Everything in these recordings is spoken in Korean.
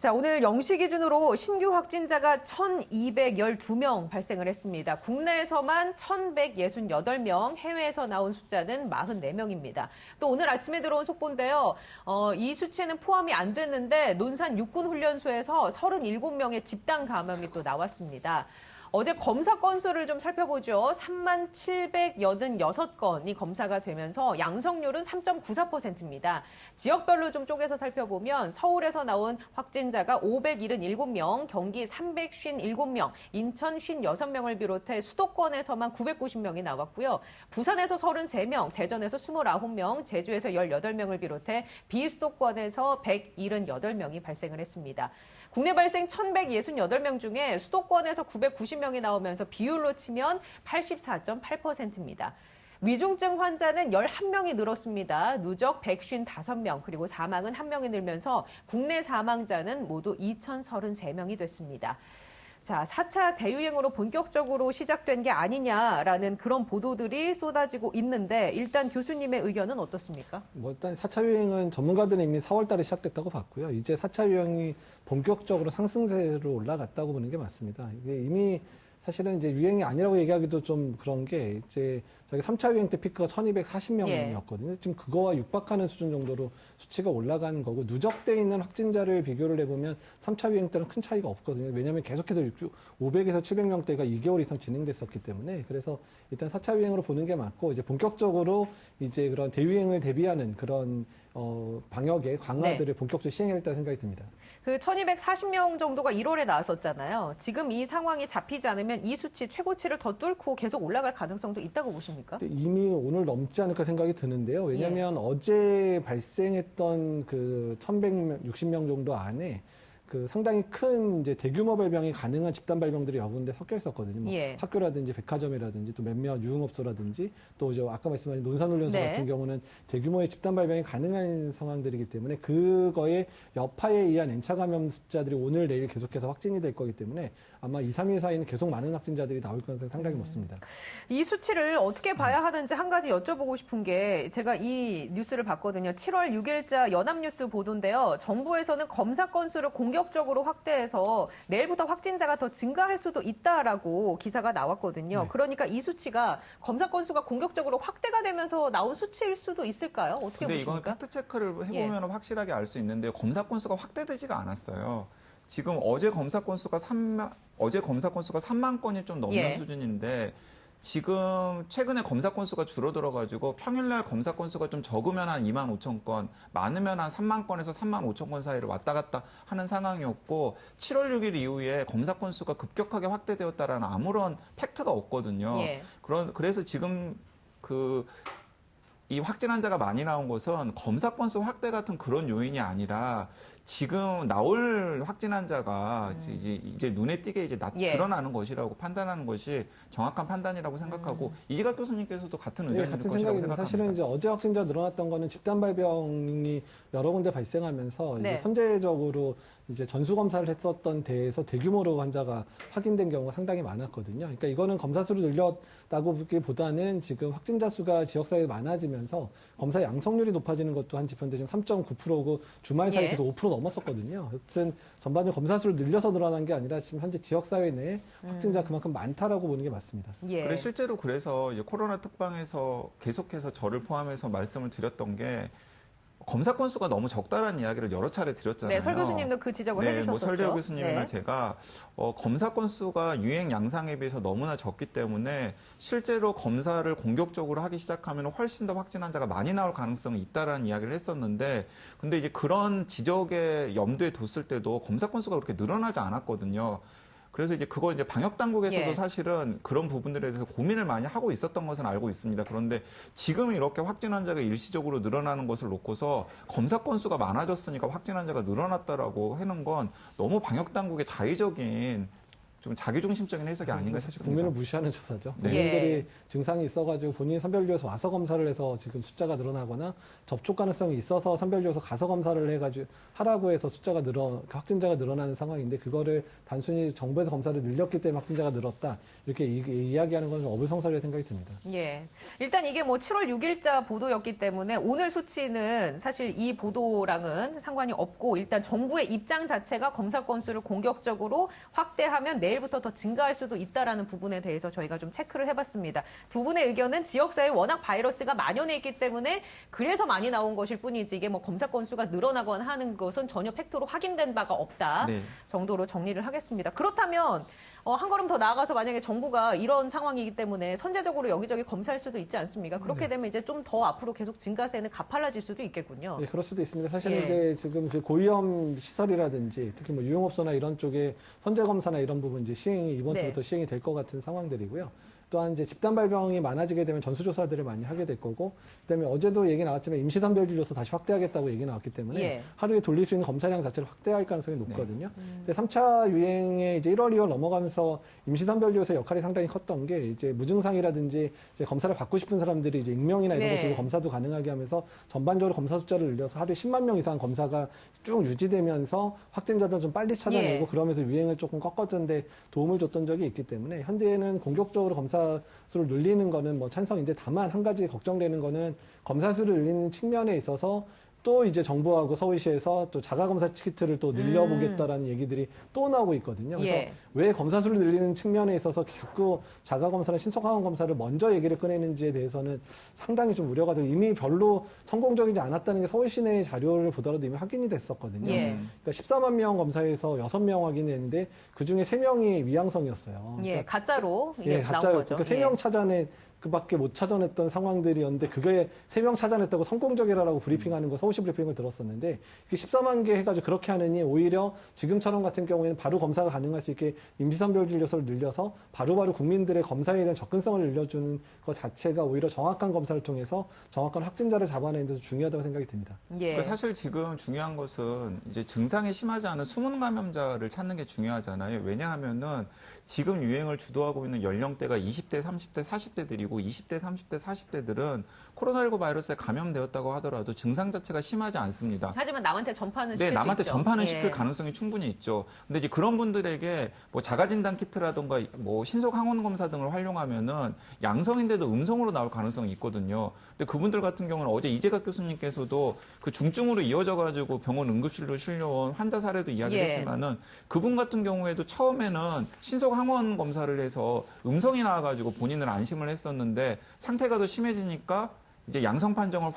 자, 오늘 0시 기준으로 신규 확진자가 1,212명 발생을 했습니다. 국내에서만 1,168명, 해외에서 나온 숫자는 44명입니다. 또 오늘 아침에 들어온 속보인데요. 이 수치는 포함이 안 됐는데 논산 육군훈련소에서 37명의 집단 감염이 또 나왔습니다. 어제 검사 건수를 좀 살펴보죠. 3786건이 검사가 되면서 양성률은 3.94%입니다. 지역별로 좀 쪼개서 살펴보면 서울에서 나온 확진자가 577명, 경기 357명, 인천 56명을 비롯해 수도권에서만 990명이 나왔고요. 부산에서 33명, 대전에서 29명, 제주에서 18명을 비롯해 비수도권에서 178명이 발생을 했습니다. 국내 발생 1,168명 중에 수도권에서 990명이 나오면서 비율로 치면 84.8%입니다. 위중증 환자는 11명이 늘었습니다. 누적 155명, 그리고 사망은 1명이 늘면서 국내 사망자는 모두 2,033명이 됐습니다. 자, 4차 대유행으로 본격적으로 시작된 게 아니냐라는 그런 보도들이 쏟아지고 있는데 일단 교수님의 의견은 어떻습니까? 일단 4차 유행은 전문가들은 이미 4월 달에 시작됐다고 봤고요. 이제 4차 유행이 본격적으로 상승세로 올라갔다고 보는 게 맞습니다. 이게 이미 사실은 이제 유행이 아니라고 얘기하기도 좀 그런 게 이제 저기 3차 유행 때 피크가 1,240명이었거든요. 지금 그거와 육박하는 수준 정도로 수치가 올라가는 거고 누적돼 있는 확진자를 비교를 해보면 3차 유행 때는 큰 차이가 없거든요. 왜냐하면 계속해서 500에서 700명대가 2개월 이상 진행됐었기 때문에 그래서 일단 4차 유행으로 보는 게 맞고 이제 본격적으로 이제 그런 대유행을 대비하는 그런 방역의 강화들을 본격적으로 시행해야 겠다는 생각이 듭니다. 그 1,240명 정도가 1월에 나왔었잖아요. 지금 이 상황이 잡히지 않으면 이 수치 최고치를 더 뚫고 계속 올라갈 가능성도 있다고 보십니까? 이미 오늘 넘지 않을까 생각이 드는데요. 왜냐하면 어제 발생했던 그 1,160명 정도 안에 그 상당히 큰 이제 대규모 발병이 가능한 집단 발병들이 여러 군데 섞여 있었거든요. 뭐 학교라든지 백화점이라든지 또 몇몇 유흥업소라든지 또 저 아까 말씀하신 논산훈련소 같은 경우는 대규모의 집단 발병이 가능한 상황들이기 때문에 그거에 여파에 의한 N차 감염 숫자들이 오늘 내일 계속해서 확진이 될 거기 때문에 아마 2, 3일 사이는 계속 많은 확진자들이 나올 가능성이 상당히 높습니다. 이 수치를 어떻게 봐야 하는지 한 가지 여쭤보고 싶은 게 제가 이 뉴스를 봤거든요. 7월 6일자 연합뉴스 보도인데요. 정부에서는 검사 건수를 공격적으로 확대해서 내일부터 확진자가 더 증가할 수도 있다라고 기사가 나왔거든요. 네. 그러니까 이 수치가 검사 건수가 공격적으로 확대가 되면서 나온 수치일 수도 있을까요? 어떻게 근데 보십니까? 이건 팩트 체크를 해보면 확실하게 알 수 있는데요. 검사 건수가 확대되지가 않았어요. 지금 어제 검사 건수가 3만 건이 좀 넘는 수준인데 지금 최근에 검사 건수가 줄어들어가지고 평일날 검사 건수가 좀 적으면 한 2만 5천 건, 많으면 한 3만 건에서 3만 5천 건 사이를 왔다 갔다 하는 상황이었고 7월 6일 이후에 검사 건수가 급격하게 확대되었다라는 아무런 팩트가 없거든요. 그래서 지금 이 확진 환자가 많이 나온 것은 검사 건수 확대 같은 그런 요인이 아니라 지금 나올 확진 환자가 이제 눈에 띄게 이제 드러나는 것이라고 판단하는 것이 정확한 판단이라고 생각하고 이재갑 교수님께서도 같은 의견일 같은 것이라고 생각입니다. 생각합니다. 사실은 이제 어제 확진자 늘어났던 거는 집단 발병이 여러 군데 발생하면서 이제 선제적으로 이제 전수 검사를 했었던 데에서 대규모로 환자가 확인된 경우가 상당히 많았거든요. 그러니까 이거는 검사 수를 늘렸다고 보기보다는 지금 확진자 수가 지역사회에 많아지면서 검사 양성률이 높아지는 것도 한 지표인데 지금 3.9%고 주말 사이에 계속 5% 넘었었거든요. 여튼 전반적으로 검사 수를 늘려서 늘어난 게 아니라 지금 현재 지역사회 내에 확진자 그만큼 많다라고 보는 게 맞습니다. 그래 실제로 그래서 이제 코로나 특방에서 계속해서 저를 포함해서 말씀을 드렸던 게 검사 건수가 너무 적다라는 이야기를 여러 차례 드렸잖아요. 설 교수님도 그 지적을 해주셨었죠. 설재호 교수님이나 제가 검사 건수가 유행 양상에 비해서 너무나 적기 때문에 실제로 검사를 공격적으로 하기 시작하면 훨씬 더 확진 환자가 많이 나올 가능성이 있다라는 이야기를 했었는데 근데 이제 그런 지적에 염두에 뒀을 때도 검사 건수가 그렇게 늘어나지 않았거든요. 그래서 이제 그거 이제 방역 당국에서도 사실은 그런 부분들에 대해서 고민을 많이 하고 있었던 것은 알고 있습니다. 그런데 지금 이렇게 확진 환자가 일시적으로 늘어나는 것을 놓고서 검사 건수가 많아졌으니까 확진 환자가 늘어났다라고 하는 건 너무 방역 당국의 자의적인 좀 자기중심적인 해석이 아닌가 사실 싶습니다. 국민을 무시하는 조사죠. 네. 국민들이 예. 증상이 있어가지고 본인이 선별지에서 와서 검사를 해서 지금 숫자가 늘어나거나 접촉 가능성이 있어서 선별지에서 가서 검사를 해가지고 하라고 해서 숫자가 확진자가 늘어나는 상황인데 그거를 단순히 정부에서 검사를 늘렸기 때문에 확진자가 늘었다 이렇게 이야기하는 건 좀 어불성설이라는 생각이 듭니다. 예. 일단 이게 뭐 7월 6일자 보도였기 때문에 오늘 수치는 사실 이 보도랑은 상관이 없고 일단 정부의 입장 자체가 검사 건수를 공격적으로 확대하면 내일부터 더 증가할 수도 있다라는 부분에 대해서 저희가 좀 체크를 해봤습니다. 두 분의 의견은 지역사회에 워낙 바이러스가 만연해 있기 때문에 그래서 많이 나온 것일 뿐이지 이게 뭐 검사 건수가 늘어나거나 하는 것은 전혀 팩트로 확인된 바가 없다 네. 정도로 정리를 하겠습니다. 그렇다면 한 걸음 더 나아가서 만약에 정부가 이런 상황이기 때문에 선제적으로 여기저기 검사할 수도 있지 않습니까? 그렇게 되면 이제 좀 더 앞으로 계속 증가세는 가팔라질 수도 있겠군요. 네, 그럴 수도 있습니다. 사실 예. 이제 지금 고위험 시설이라든지 특히 뭐 유흥업소나 이런 쪽에 선제 검사나 이런 부분 이제 시행이 이번 네. 주부터 시행이 될 것 같은 상황들이고요. 또한 이제 집단 발병이 많아지게 되면 전수조사들을 많이 하게 될 거고, 그다음에 어제도 얘기 나왔지만 임시선별진료소 다시 확대하겠다고 얘기 나왔기 때문에 예. 하루에 돌릴 수 있는 검사량 자체를 확대할 가능성이 높거든요. 근데 3차 유행에 이제 1월, 2월 넘어가면서 임시선별진료소의 역할이 상당히 컸던 게 이제 무증상이라든지 이제 검사를 받고 싶은 사람들이 이제 익명이나 이런 네. 것들로 검사도 가능하게 하면서 전반적으로 검사 숫자를 늘려서 하루에 10만 명 이상 검사가 쭉 유지되면서 확진자들 좀 빨리 찾아내고 예. 그러면서 유행을 조금 꺾어준 데 도움을 줬던 적이 있기 때문에 현대에는 공격적으로 검사 수를 늘리는 거는 뭐 찬성인데 다만 한 가지 걱정되는 거는 검사 수를 늘리는 측면에 있어서 또 이제 정부하고 서울시에서 또 자가검사 키트를 또 늘려보겠다라는 얘기들이 또 나오고 있거든요. 그래서 예. 왜 검사 수를 늘리는 측면에 있어서 자꾸 자가검사나 신속항원 검사를 먼저 얘기를 꺼내는지에 대해서는 상당히 좀 우려가 되고 이미 별로 성공적이지 않았다는 게 서울시 내 자료를 보더라도 이미 확인이 됐었거든요. 예. 그러니까 14만 명 검사에서 6명 확인했는데 그중에 3명이 위양성이었어요. 예, 그러니까 가짜로 이게 예, 나온 가짜요. 거죠. 그러니까 3명 찾아내 그밖에 못 찾아냈던 상황들이었는데 그게 3명 찾아냈다고 성공적이라고 브리핑하는 거 서울시 브리핑을 들었었는데 그게 14만 개 해가지고 그렇게 하느니 오히려 지금처럼 같은 경우에는 바로 검사가 가능할 수 있게 임시선별진료소를 늘려서 바로바로 국민들의 검사에 대한 접근성을 늘려주는 것 자체가 오히려 정확한 검사를 통해서 정확한 확진자를 잡아내는 데서 중요하다고 생각이 듭니다. 예. 그 사실 지금 중요한 것은 이제 증상이 심하지 않은 숨은 감염자를 찾는 게 중요하잖아요. 왜냐하면은 지금 유행을 주도하고 있는 연령대가 20대, 30대, 40대들이고 20대, 30대, 40대들은 코로나19 바이러스에 감염되었다고 하더라도 증상 자체가 심하지 않습니다. 하지만 남한테 전파는 시킬 네, 수 남한테 있죠. 전파는 예. 시킬 가능성이 충분히 있죠. 근데 이제 그런 분들에게 뭐 자가진단 키트라든가 뭐 신속 항원 검사 등을 활용하면은 양성인데도 음성으로 나올 가능성이 있거든요. 근데 그분들 같은 경우는 어제 이재각 교수님께서도 그 중증으로 이어져 가지고 병원 응급실로 실려온 환자 사례도 이야기를 예. 했지만은 그분 같은 경우에도 처음에는 신속 항원 검사를 해서 음성이 나와 가지고 본인을 안심을 했었는데 상태가 더 심해지니까 이제 양성 판정을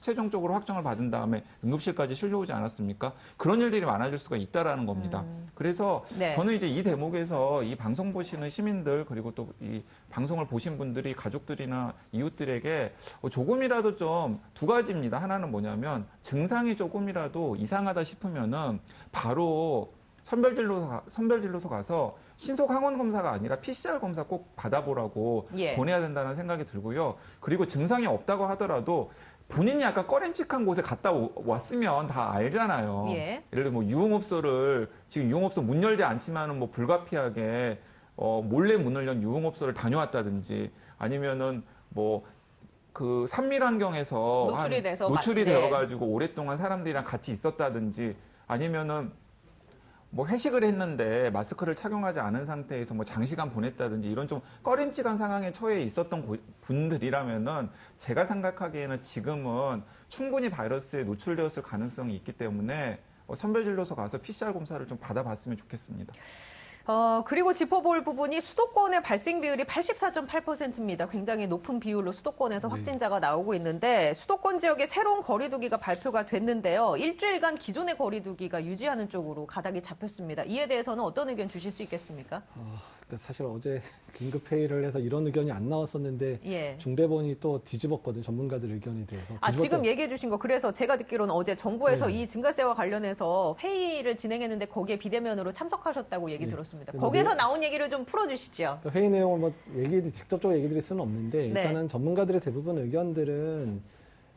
최종적으로 확정을 받은 다음에 응급실까지 실려오지 않았습니까? 그런 일들이 많아질 수가 있다라는 겁니다. 그래서 네. 저는 이제 이 대목에서 이 방송 보시는 시민들 그리고 또 이 방송을 보신 분들이 가족들이나 이웃들에게 조금이라도 좀 두 가지입니다. 하나는 뭐냐면 증상이 조금이라도 이상하다 싶으면은 바로 선별진료소 가서 신속 항원 검사가 아니라 PCR 검사 꼭 받아보라고 예. 권해야 된다는 생각이 들고요. 그리고 증상이 없다고 하더라도 본인이 약간 꺼림칙한 곳에 갔다 왔으면 다 알잖아요. 예. 예를 들어 뭐 유흥업소를 지금 유흥업소 문 열지 않지만은 뭐 불가피하게 몰래 문을 연 유흥업소를 다녀왔다든지 아니면은 뭐 그 산밀 환경에서 노출이 되어가지고 오랫동안 사람들이랑 같이 있었다든지 아니면은 뭐 회식을 했는데 마스크를 착용하지 않은 상태에서 뭐 장시간 보냈다든지 이런 좀 꺼림칙한 상황에 처해 있었던 분들이라면은 제가 생각하기에는 지금은 충분히 바이러스에 노출되었을 가능성이 있기 때문에 선별진료소 가서 PCR 검사를 좀 받아봤으면 좋겠습니다. 그리고 짚어볼 부분이 수도권의 발생 비율이 84.8%입니다. 굉장히 높은 비율로 수도권에서 확진자가 나오고 있는데 수도권 지역의 새로운 거리두기가 발표가 됐는데요. 일주일간 기존의 거리두기가 유지하는 쪽으로 가닥이 잡혔습니다. 이에 대해서는 어떤 의견 주실 수 있겠습니까? 사실 어제 긴급회의를 해서 이런 의견이 안 나왔었는데 예. 중대본이 또 뒤집었거든요. 전문가들 의견에 대해서. 지금 얘기해 주신 거 그래서 제가 듣기로는 어제 정부에서 이 증가세와 관련해서 회의를 진행했는데 거기에 비대면으로 참석하셨다고 얘기 들었습니다. 거기에서 나온 얘기를 좀 풀어주시죠. 그러니까 회의 내용을 뭐 직접적으로 얘기 드릴 수는 없는데 네. 일단은 전문가들의 대부분 의견들은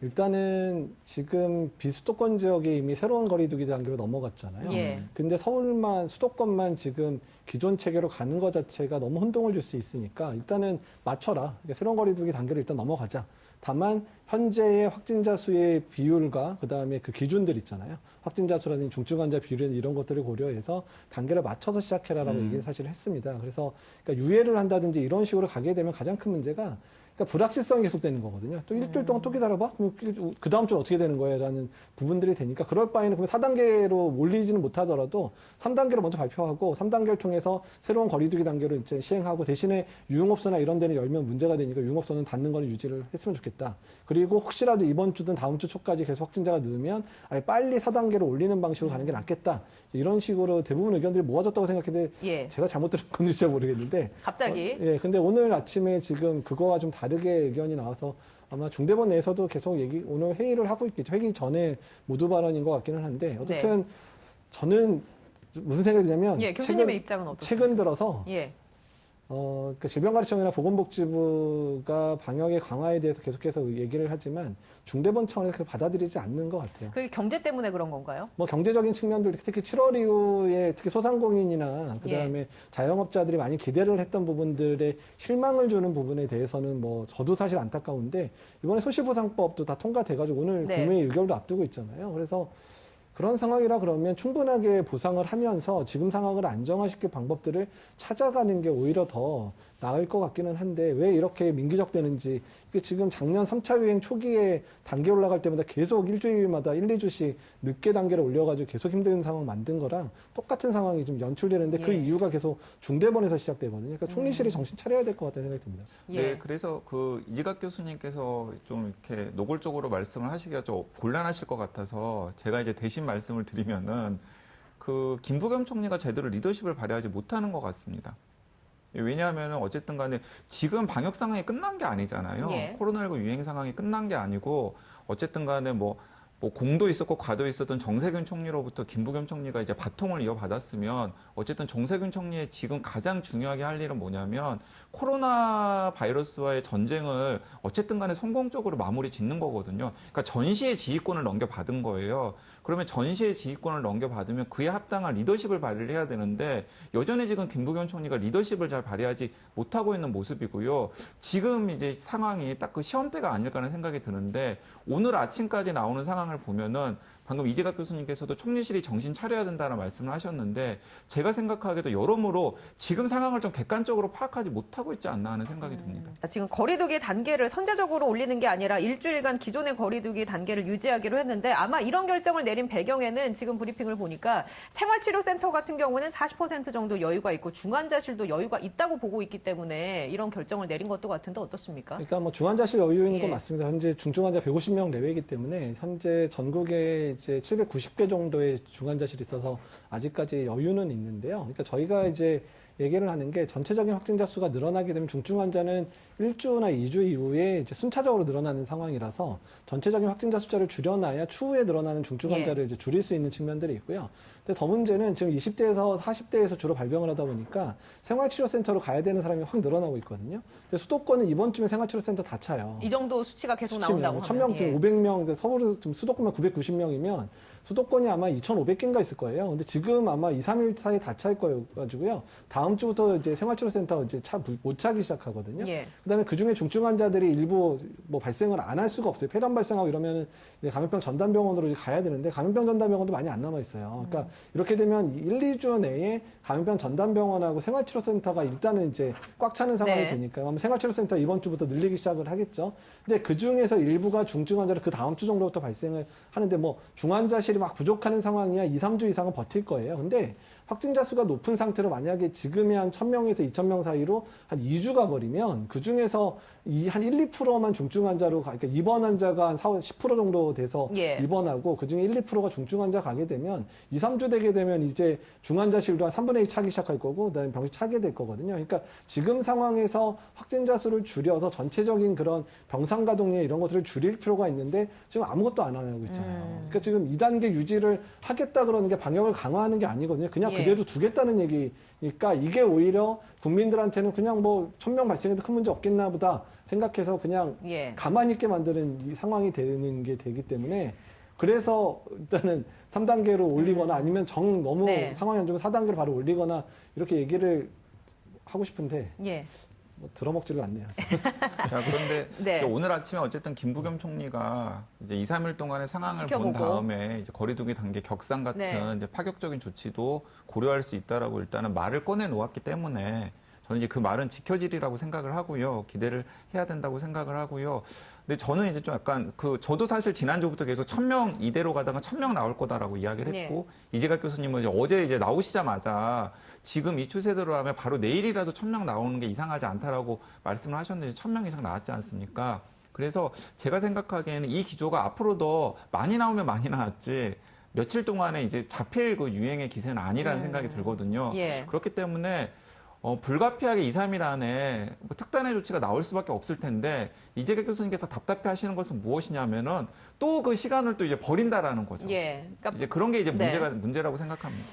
일단은 지금 비수도권 지역에 이미 새로운 거리두기 단계로 넘어갔잖아요. 예. 근데 수도권만 지금 기존 체계로 가는 것 자체가 너무 혼동을 줄 수 있으니까 일단은 맞춰라. 그러니까 새로운 거리두기 단계로 일단 넘어가자. 다만 현재의 확진자 수의 비율과 그다음에 그 기준들 있잖아요. 확진자 수라든지 중증 환자 비율 이런 것들을 고려해서 단계를 맞춰서 시작해라라고 얘기를 사실 했습니다. 그래서 그러니까 유예를 한다든지 이런 식으로 가게 되면 가장 큰 문제가 그러니까 불확실성이 계속되는 거거든요. 또 일주일 동안 또 기다려봐? 그럼 그 다음 주는 어떻게 되는 거야? 라는 부분들이 되니까 그럴 바에는 그럼 4단계로 몰리지는 못하더라도 3단계로 먼저 발표하고 3단계를 통해서 새로운 거리두기 단계로 이제 시행하고 대신에 유흥업소나 이런 데는 열면 문제가 되니까 유흥업소는 닫는 거는 유지를 했으면 좋겠다. 그리고 혹시라도 이번 주든 다음 주 초까지 계속 확진자가 늘면 아예 빨리 4단계로 올리는 방식으로 가는 게 낫겠다. 이런 식으로 대부분 의견들이 모아졌다고 생각했는데 예. 제가 잘못 들은 건지 잘 모르겠는데 갑자기. 예, 근데 오늘 아침에 지금 그거와 좀 다르게 의견이 나와서 아마 중대본 내에서도 계속 오늘 회의를 하고 있겠죠. 회의 전에 모두 발언인 것 같기는 한데 어쨌든 저는 무슨 생각이 드냐면 예, 교수님의 입장은 어떠세요? 최근 들어서 예. 그러니까 질병관리청이나 보건복지부가 방역의 강화에 대해서 계속해서 얘기를 하지만 중대본 차원에서 계속 받아들이지 않는 것 같아요. 그게 경제 때문에 그런 건가요? 뭐 경제적인 측면들 특히 7월 이후에 특히 소상공인이나 그다음에 자영업자들이 많이 기대를 했던 부분들에 실망을 주는 부분에 대해서는 뭐 저도 사실 안타까운데 이번에 손실보상법도 다 통과돼가지고 오늘 네. 국무회의 의결도 앞두고 있잖아요. 그래서 그런 상황이라 그러면 충분하게 보상을 하면서 지금 상황을 안정화시킬 방법들을 찾아가는 게 오히려 더 나을 것 같기는 한데 왜 이렇게 민기적되는지 이게 지금 작년 3차 유행 초기에 단계 올라갈 때마다 계속 일주일마다 1, 2주씩 늦게 단계를 올려가지고 계속 힘든 상황 만든 거랑 똑같은 상황이 좀 연출되는데 그 예. 이유가 계속 중대본에서 시작되거든요. 그러니까 총리실이 정신 차려야 될 것 같다는 생각이 듭니다. 예. 네, 그래서 그 이각 교수님께서 좀 이렇게 노골적으로 말씀을 하시기가 좀 곤란하실 것 같아서 제가 이제 대신 말씀을 드리면은 그 김부겸 총리가 제대로 리더십을 발휘하지 못하는 것 같습니다. 왜냐하면 어쨌든 간에 지금 방역 상황이 끝난 게 아니잖아요. 예. 코로나19 유행 상황이 끝난 게 아니고 어쨌든 간에 뭐 공도 있었고 과도 있었던 정세균 총리로부터 김부겸 총리가 이제 바통을 이어받았으면 어쨌든 정세균 총리의 지금 가장 중요하게 할 일은 뭐냐면 코로나 바이러스와의 전쟁을 어쨌든 간에 성공적으로 마무리 짓는 거거든요. 그러니까 전시의 지휘권을 넘겨받은 거예요. 그러면 전시의 지휘권을 넘겨받으면 그에 합당한 리더십을 발휘를 해야 되는데 여전히 지금 김부겸 총리가 리더십을 잘 발휘하지 못하고 있는 모습이고요. 지금 이제 상황이 딱 그 시험대가 아닐까 하는 생각이 드는데 오늘 아침까지 나오는 상황을 보면은 방금 이재갑 교수님께서도 총리실이 정신 차려야 된다는 말씀을 하셨는데 제가 생각하기에도 여러모로 지금 상황을 좀 객관적으로 파악하지 못하고 있지 않나 하는 생각이 듭니다. 지금 거리두기 단계를 선제적으로 올리는 게 아니라 일주일간 기존의 거리두기 단계를 유지하기로 했는데 아마 이런 결정을 내린 배경에는 지금 브리핑을 보니까 생활치료센터 같은 경우는 40% 정도 여유가 있고 중환자실도 여유가 있다고 보고 있기 때문에 이런 결정을 내린 것도 같은데 어떻습니까? 일단 뭐 중환자실 여유 있는 건 예. 맞습니다. 현재 중증환자 150명 내외이기 때문에 현재 전국에 이제 790개 정도의 중환자실이 있어서 아직까지 여유는 있는데요. 그러니까 저희가 이제 얘기를 하는 게 전체적인 확진자 수가 늘어나게 되면 중증 환자는 1주나 2주 이후에 이제 순차적으로 늘어나는 상황이라서 전체적인 확진자 숫자를 줄여놔야 추후에 늘어나는 중증 환자를 이제 줄일 수 있는 측면들이 있고요. 근데 더 문제는 지금 20대에서 40대에서 주로 발병을 하다 보니까 생활치료센터로 가야 되는 사람이 확 늘어나고 있거든요. 근데 수도권은 이번 주면 생활치료센터 다 차요. 이 정도 수치가 계속 수치면 나온다고 1000명 하면. 지금 500명, 서울은 지금 수도권만 990명이면 수도권이 아마 2,500개인가 있을 거예요. 근데 지금 아마 2, 3일 사이에 다 찰 거예요. 가지고요. 다음 주부터 이제 생활치료센터 이제 못 차기 시작하거든요. 예. 그다음에 그 중에 중증 환자들이 일부 뭐 발생을 안 할 수가 없어요. 폐렴 발생하고 이러면은 이제 감염병 전담병원으로 이제 가야 되는데 감염병 전담병원도 많이 안 남아 있어요. 그러니까 이렇게 되면 1, 2주 내에 감염병 전담병원하고 생활치료센터가 일단은 이제 꽉 차는 상황이 네. 되니까 아마 생활치료센터 이번 주부터 늘리기 시작을 하겠죠. 근데 그 중에서 일부가 중증 환자를 그 다음 주 정도부터 발생을 하는데 뭐 중환자실이 막 부족하는 상황이야 2, 3주 이상은 버틸 거예요. 근데 확진자 수가 높은 상태로 만약에 지금의 한 1,000명에서 2,000명 사이로 한 2주가 버리면 그 중에서 한 1, 2%만 중증 환자로 그러니까 입원 환자가 한 10% 정도 돼서 예. 입원하고 그중에 1, 2%가 중증 환자 가게 되면 2, 3주 되게 되면 이제 중환자실도 한 3분의 1 차기 시작할 거고 그다음에 병실 차게 될 거거든요. 그러니까 지금 상황에서 확진자 수를 줄여서 전체적인 그런 병상 가동률 이런 것들을 줄일 필요가 있는데 지금 아무것도 안 하고 있잖아요. 그러니까 지금 2단계 유지를 하겠다 그러는 게 방역을 강화하는 게 아니거든요. 그냥 예. 그대로 두겠다는 얘기니까 이게 오히려 국민들한테는 그냥 뭐 1,000명 발생해도 큰 문제 없겠나 보다 생각해서 그냥 예. 가만히 있게 만드는 이 상황이 되는 게 되기 때문에 그래서 일단은 3단계로 올리거나 아니면 너무 네. 상황이 안 좋으면 4단계로 바로 올리거나 이렇게 얘기를 하고 싶은데 예. 뭐 들어먹지를 않네요. 자, 그런데 네. 오늘 아침에 어쨌든 김부겸 총리가 이제 2, 3일 동안의 상황을 지켜보고. 본 다음에 이제 거리두기 단계 격상 같은 네. 이제 파격적인 조치도 고려할 수 있다라고 일단은 말을 꺼내 놓았기 때문에 저는 이제 그 말은 지켜지리라고 생각을 하고요. 기대를 해야 된다고 생각을 하고요. 근데 저는 이제 좀 약간 저도 사실 지난주부터 계속 1,000명 이대로 가다가 1,000명 나올 거다라고 이야기를 했고 이재갑 교수님은 어제 이제 나오시자마자 지금 이 추세대로 하면 바로 내일이라도 1,000명 나오는 게 이상하지 않다라고 말씀을 하셨는데 1,000명 이상 나왔지 않습니까? 그래서 제가 생각하기에는 이 기조가 앞으로 더 많이 나오면 많이 나왔지 며칠 동안에 이제 잡힐 그 유행의 기세는 아니라는 생각이 들거든요. 예. 그렇기 때문에 불가피하게 2, 3일 안에 뭐 특단의 조치가 나올 수밖에 없을 텐데 이재갑 교수님께서 답답해 하시는 것은 무엇이냐면은 또 그 시간을 또 이제 버린다라는 거죠. 예. 그러니까 이제 그런 게 이제 네. 문제라고 생각합니다.